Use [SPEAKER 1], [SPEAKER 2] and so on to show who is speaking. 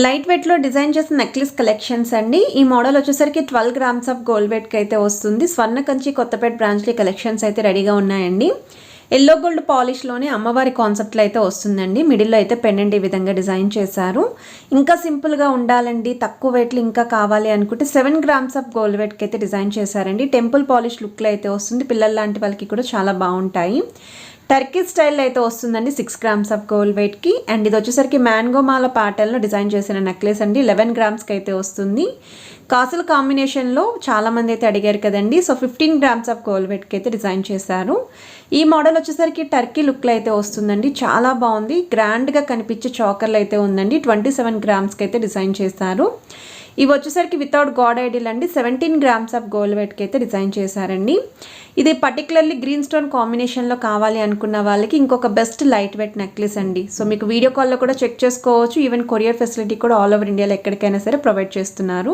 [SPEAKER 1] Light వెయిట్లో design చేసిన necklace collections అండి. ఈ మోడల్ వచ్చేసరికి 12 గ్రామ్స్ ఆఫ్ గోల్డ్ వెయిట్కి అయితే వస్తుంది. స్వర్ణ కంచి కొత్తపేట బ్రాంచ్లో కలెక్షన్స్ అయితే రెడీగా ఉన్నాయండి. ఎల్లో గోల్డ్ పాలిష్లోనే అమ్మవారి కాన్సెప్ట్లో అయితే వస్తుందండి. మిడిల్లో అయితే పెండెంట్ ఈ విధంగా డిజైన్ చేశారు. ఇంకా సింపుల్గా ఉండాలండి, తక్కువ వెయిట్లు ఇంకా కావాలి అనుకుంటే 7 గ్రామ్స్ ఆఫ్ గోల్డ్ వెయిట్కి అయితే డిజైన్ చేశారండి. టెంపుల్ పాలిష్ లుక్లో అయితే వస్తుంది. పిల్లల లాంటి వాళ్ళకి కూడా చాలా బాగుంటాయి. టర్కీ స్టైల్లో అయితే వస్తుందండి 6 గ్రామ్స్ ఆఫ్ గోల్డ్ వెయిట్కి. అండ్ ఇది వచ్చేసరికి మ్యాంగో మాల ప్యాటర్న్లో డిజైన్ చేసిన నెక్లెస్ అండి. 11 గ్రామ్స్కి అయితే వస్తుంది. కాసుల కాంబినేషన్లో చాలామంది అయితే అడిగారు కదండి. సో 15 గ్రామ్స్ ఆఫ్ గోల్డ్ వెయిట్కి అయితే డిజైన్ చేశారు. ఈ మోడల్ వచ్చేసరికి టర్కీ లుక్లో అయితే వస్తుందండి. చాలా బాగుంది, గ్రాండ్గా కనిపించే చాకర్లు అయితే ఉందండి. 27 గ్రామ్స్కి అయితే డిజైన్ చేశారు. ఇవి వచ్చేసరికి వితౌట్ గాడ్ ఐడియల్ అండి. 17 గ్రామ్స్ ఆఫ్ గోల్డ్ వెయిట్కి అయితే డిజైన్ చేశారండి. ఇది పర్టికులర్లీ గ్రీన్ స్టోన్ కాంబినేషన్లో కావాలి అనుకున్న వాళ్ళకి ఇంకొక బెస్ట్ లైట్ వెయిట్ నెక్లెస్ అండి. సో మీకు వీడియో కాల్లో కూడా చెక్ చేసుకోవచ్చు. ఈవెన్ కొరియర్ ఫెసిలిటీ కూడా ఆల్ ఓవర్ ఇండియాలో ఎక్కడికైనా సరే ప్రొవైడ్ చేస్తున్నారు.